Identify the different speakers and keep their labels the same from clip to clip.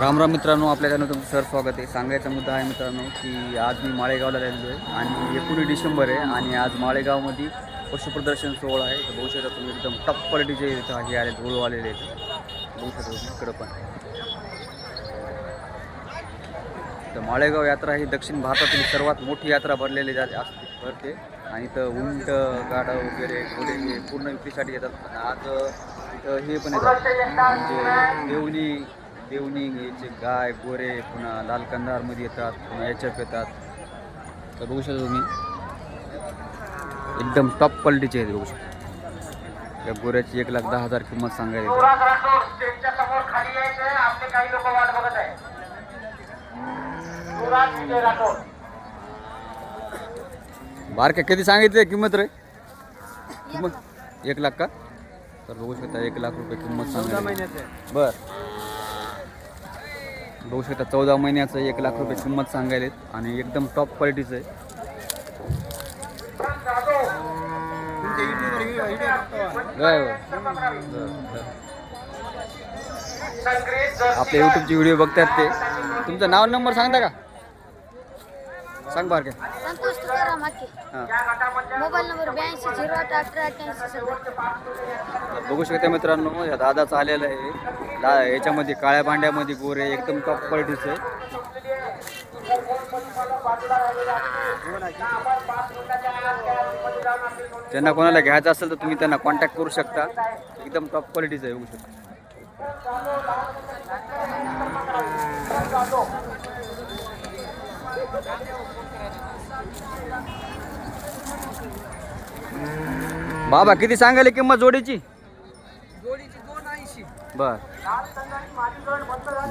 Speaker 1: राम राम मित्रांनो, आपल्या चॅनल तुमचं सर स्वागत आहे. सांगायचा मुद्दा आहे मित्रांनो की आज मी माळेगावला आलेलो आहे आणि 19 डिसेंबर आहे आणि आज माळेगावमध्ये पशुप्रदर्शन सोहळा आहे. तर बघू शकता तुम्ही एकदम टॉप क्वालिटीचे इथं हे आले धुळू आलेले आहेत. बघू शकता तुम्ही इकडं पण. तर माळेगाव यात्रा ही दक्षिण भारतातील सर्वात मोठी यात्रा भरलेली भरते आणि इथं उंट गाडा वगैरे घोडे हे पूर्ण विक्रीसाठी येतात. आज इथं हे पण येतात म्हणजे देवणी याचे गाय गोरे पुन्हा लाल कंधारमध्ये येतात, पुन्हा याच्यात येतात. तर बघू शकता तुम्ही एकदम टॉप क्वालिटीचे आहेत. बघू शकता या गोऱ्याची 1,10,000 किंमत सांगायला. बारक्या किती सांगितले किंमत रे? किंमत 1 लाख का? तर बघू शकता 1 लाख रुपये किंमत सांगायला. बर बघू शकता 14 महिन्याचं 1 लाख रुपये किंमत सांगायला आणि एकदम टॉप क्वालिटीचं आहे. आपल्या यूट्यूबची व्हिडिओ बघतात ते. तुमचं नाव नंबर सांगता का? सांग बार का.
Speaker 2: संतोष तुकाराम हाके. Mobile number 820888.
Speaker 1: बघू शकता मित्रांनो, या दादाचं आलेलं आहे. याच्यामध्ये काळ्या भांड्यामध्ये गोरे एकदम टॉप क्वालिटीचं आहे. त्यांना कोणाला घ्यायचं असेल तर तुम्ही त्यांना कॉन्टॅक्ट करू शकता. एकदम टॉप क्वालिटीचं आहे. बघू शकता. बाबा किती सांगायला किंमत जोडीची?
Speaker 3: 280.
Speaker 1: बर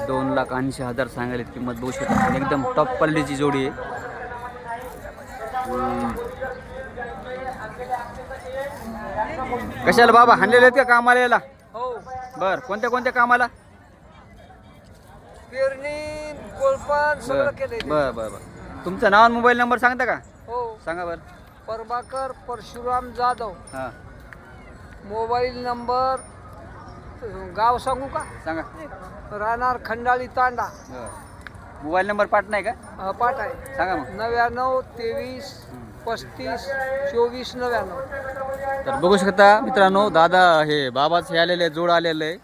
Speaker 1: 2,80,000 सांगायला किंमत. बघू शकता एकदम टॉप क्वालिटीची जोडी आहे. कशाला बाबा हाणलेले आहेत का कामाला याला?
Speaker 3: हो.
Speaker 1: बर कोणत्या कोणत्या कामाला?
Speaker 3: पेरणी कोळपण सगळं
Speaker 1: बर
Speaker 3: केलंय.
Speaker 1: बर बर बर. तुमचं नाव आणि मोबाईल नंबर सांगता का?
Speaker 3: हो.
Speaker 1: सांगा बरं.
Speaker 3: प्रभाकर परशुराम जाधव.
Speaker 1: हां
Speaker 3: मोबाईल नंबर गाव सांगू का?
Speaker 1: सांगा.
Speaker 3: राहणार खंडाळी तांडा.
Speaker 1: मोबाईल नंबर पाठ नाही का?
Speaker 3: पाठ आहे.
Speaker 1: सांगा मग.
Speaker 3: 99 23 35 24 99.
Speaker 1: तर बघू शकता मित्रांनो, दादा हे बाबाच हे आलेले जोड आलेलं आहे.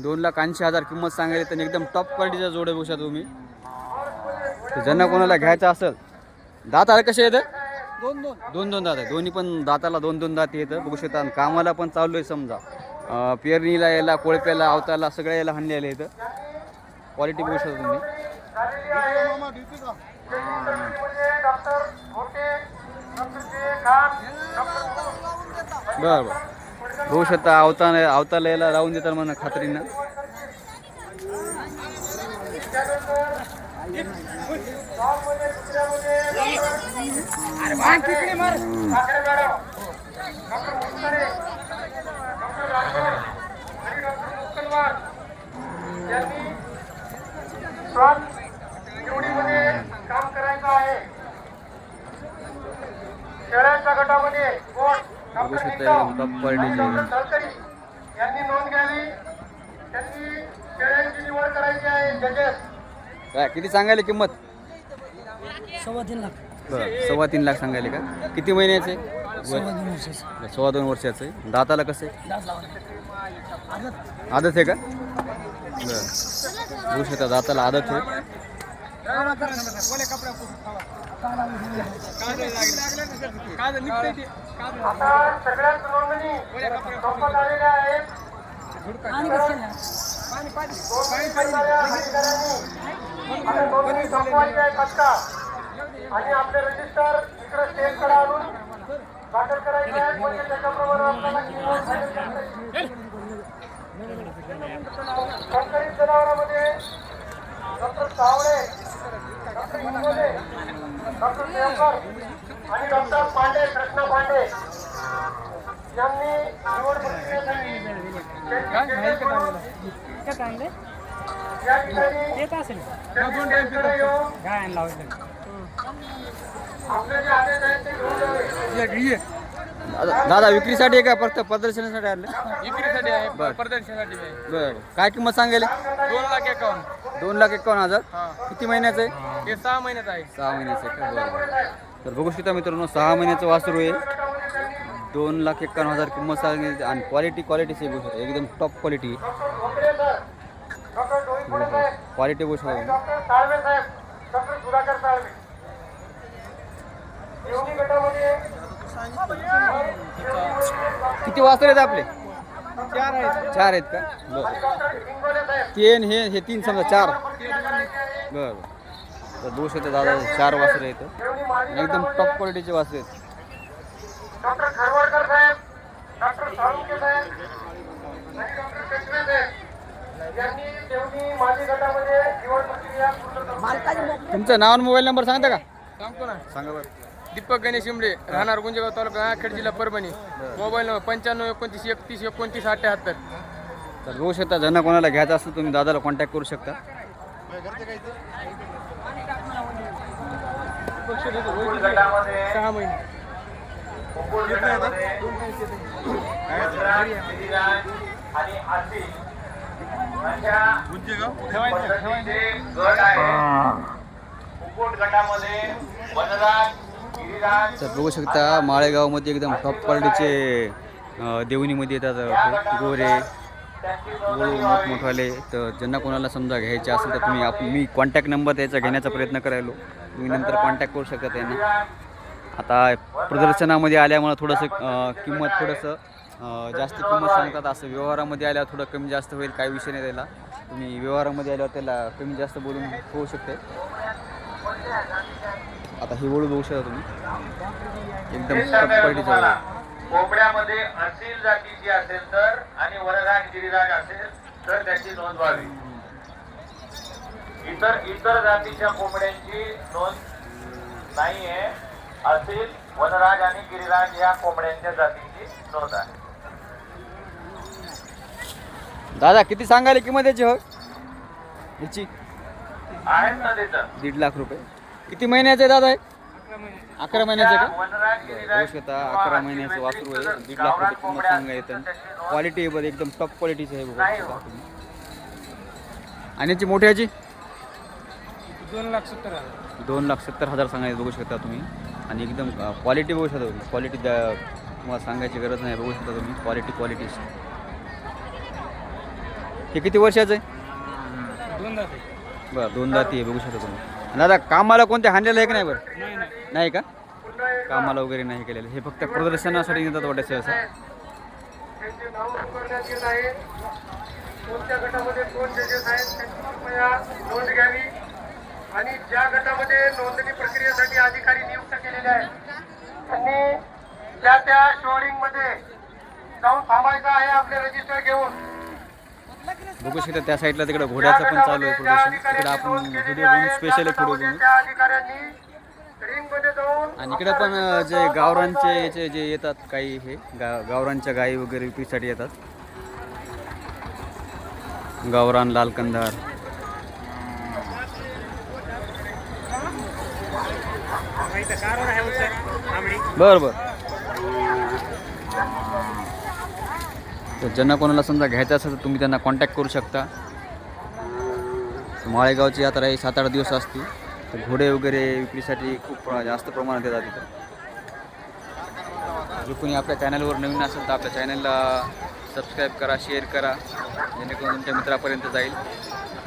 Speaker 1: 2,80,000 किंमत सांगायला तर एकदम टॉप क्वालिटीचा जोड आहे. बघू शकता तुम्ही. तर ज्यांना कोणाला घ्यायचं असेल, दाताला कसे येतं? दोन दात आहे. दोन्ही पण दाताला 2 दात येतं. बघू शकता. आणि कामाला पण चालू आहे समजा. पेरणीला यायला, कोळप्याला, आवताला सगळ्या यायला हाणलेलं येतं. क्वालिटी बघू शकता तुम्ही. बरं बरं बघू शकता. आवताला यायला लावून देतात म्हणा खात्रीनं.
Speaker 4: काम करायचं आहे. शेळ्यांच्या गटामध्ये
Speaker 1: बघू शकता टॉप क्वालिटीचे.
Speaker 4: यांनी नोंद घ्यावी. त्यांनी शेळ्यांची निवड करायची आहे. जजेस
Speaker 1: काय किती सांगायला किंमत?
Speaker 3: 3.5 लाख.
Speaker 1: बरं 3.25 लाख सांगायले का? किती महिन्याचे? 2.25 वर्षाचं आहे. दाताला कसं आहे? आदत आहे का? बरं बघू शकता दाताला आदत आहे.
Speaker 4: आता सगळ्याच नोंदणी संपत आलेल्या आहेत. नोंदणी संपवायची आहे तात्काळ आणि आपले रजिस्टर इकडे स्टेजकडे आणून दाखल करायचे आहे. म्हणजे त्याच्याप्रमाणे आपल्याला संकरित जनावरांमध्ये डॉक्टर सावळे, डॉक्टर इंगोले, डॉक्टर देवकर आणि डॉक्टर पांडे, कृष्णा पांडे यांनी निवड प्रक्रियेसाठी या ठिकाणी आपले जे आदेश आहेत ते घेऊन जावे.
Speaker 1: दादा विक्रीसाठी आहे का फक्त प्रदर्शनासाठी आणले?
Speaker 5: विक्रीसाठी आहे
Speaker 1: बरं.
Speaker 5: प्रदर्शनासाठी आहे
Speaker 1: बरं काय किंमत सांगेल?
Speaker 5: 2,51,000.
Speaker 1: 2,51,000.
Speaker 5: हा.
Speaker 1: किती महिन्याचं आहे?
Speaker 5: हे 6 महिन्यात आहे.
Speaker 1: 6 महिन्याचं आहे का? बरं. तर बघू शकता मित्रांनो 6 महिन्याचं वासरू आहे. 2,51,000 किंमत सांगितली आणि क्वालिटीची बघू शकता एकदम टॉप क्वालिटी क्वालिटी बघू शकता.
Speaker 4: डॉक्टर साळवे साहेब, डॉक्टर सुधाकर साळवे. देवणी गटामध्ये
Speaker 1: किती वासरू आहेत आपले?
Speaker 5: 4
Speaker 1: 4
Speaker 5: आहेत.
Speaker 1: आहेत का? बरं.
Speaker 4: डॉक्टर हिंगोले साहेब.
Speaker 1: 3 हे 3 समजा 4. बरं. तर बघू शकता दादा 4 वासरू आहेत
Speaker 4: देवणी माजी
Speaker 1: एकदम टॉप क्वालिटीचे वासरू आहेत.
Speaker 4: डॉक्टर खरवडकर साहेब, डॉक्टर साळुंके साहेब आणि डॉक्टर पेशवे साहेब यांनी देवणी माजी गटामध्ये निवड प्रक्रिया पूर्ण करण्यात
Speaker 1: तुमचं नाव आणि मोबाईल नंबर सांगता का?
Speaker 5: सांगतो ना.
Speaker 1: सांगा बरं.
Speaker 5: दीपक गणेश शिंबडे, राहणार गुंजेगाव तालुका खेड जिल्हा परभणी. Mobile number 95 29 31 29 78.
Speaker 1: तर बघू शकता ज्यांना कोणाला घ्यायचं असेल तुम्ही दादाला कॉन्टॅक्ट करू शकता.
Speaker 4: गटामध्ये
Speaker 5: 6 महिने.
Speaker 4: उपकुल गटामध्ये गिरिराज आणि आशिष अशा पद्धतीचे गट आहे. उपकुल गटामध्ये वनराज, गिरिराज
Speaker 1: तर बघू शकता माळेगावमध्ये एकदम टॉप क्वालिटीचे देवणीमध्ये येतात गोरे वळू मोठमोठाले. तर ज्यांना कोणाला समजा घ्यायचे असेल तर तुम्ही मी कॉन्टॅक्ट नंबर त्याचा घेण्याचा प्रयत्न करायलो. तुम्ही नंतर कॉन्टॅक्ट करू शकता त्यांना. आता प्रदर्शनामध्ये आल्यामुळं थोडंसं किंमत जास्त किंमत सांगतात. असं व्यवहारामध्ये आल्यावर थोडं कमी जास्त होईल, काही विषय नाही त्याला. तुम्ही व्यवहारामध्ये आल्यावर त्याला कमी जास्त बोलून होऊ शकते. आता ही वळू बघू शकता तुम्ही एकदम टॉप क्वालिटीचा.
Speaker 4: कोंबड्यामध्ये असील जातीची असेल तर आणि वनराज गिरिराज असेल तर त्याची नोंद व्हावी. इतर जातीच्या कोंबड्यांची नोंद नाही आहे. असील, वनराज आणि गिरिराज या कोंबड्यांच्या जातीची नोंद आहे.
Speaker 1: दादा किती सांगायला किंमत याची? हो याची
Speaker 4: आहेत ना तिथं
Speaker 1: 1.5 लाख रुपये. किती महिन्याचं आहे दादा? 11 महिन्याचं का?
Speaker 4: वनराज
Speaker 1: बघू
Speaker 4: गिरिराज
Speaker 1: शकता 11 महिन्याचं वासरू आहे. 1.5 लाख रुपये किंमत सांगा येतं. क्वालिटी बरं एकदम टॉप क्वालिटीची आहे बघू शकता तुम्ही. आणि याची मोठ्याची
Speaker 5: 2,70,000.
Speaker 1: 2,70,000 सांगायचं बघू शकता तुम्ही. आणि एकदम क्वालिटी बघू शकता तुम्ही. क्वालिटी तुम्हाला सांगायची गरज नाही. बघू शकता तुम्ही क्वालिटी. हे किती वर्षाचं आहे?
Speaker 5: 2 दाते.
Speaker 1: बरं 2 दाती आहे बघू शकता तुम्ही. आणि दादा कामाला कोणत्या हाणलेलं आहे का नाही? बरं
Speaker 5: नाही.
Speaker 1: नाही का? कामाला वगैरे नाही केलेलं. हे फक्त प्रदर्शनासाठी नेतात वाटायचं असं.
Speaker 4: त्यांचे नाव करण्यात येत आहे. कोणत्या गटामध्ये कोण जजेस आहेत त्यांची कृपया नोंद घ्यावी. आणि ज्या गटामध्ये नोंदणी प्रक्रियेसाठी अधिकारी नियुक्त केलेले आहेत त्यांनी त्या शोरिंग मध्ये जाऊन थांबायचं आहे आपले रजिस्टर घेऊन.
Speaker 1: बघू शकता त्या साईडला तिकडे घोड्याचं पण चालू आहे प्रदर्शन. तिकडे आपण व्हिडिओ बनवून स्पेशल फोटो बनवू.
Speaker 4: त्या अधिकाऱ्यांनी रिंग मध्ये जाऊन
Speaker 1: आणि इकडे पण जे गावरांचे याचे जे येतात काही हे गावरांच्या गायी वगैरे विक्रीसाठी येतात. गावरान लाल कंधार. बरं. तर ज्यांना कोणाला समजा घ्यायचं असेल तर तुम्ही त्यांना कॉन्टॅक्ट करू शकता. माळेगावची यात्रा ही 7-8 दिवस असते. तर घोडे वगैरे विक्रीसाठी खूप जास्त प्रमाणात येतात तिथं. जो कोणी आपल्या चॅनलवर नवीन असेल तर आपल्या चॅनलला सबस्क्राईब करा, शेअर करा, जेणेकरून तुमच्या मित्रापर्यंत जाईल.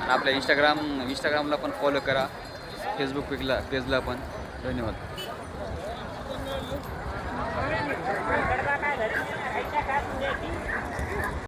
Speaker 1: आणि आपल्या इंस्टाग्रामला पण फॉलो करा, फेसबुक पेजला पण. धन्यवाद.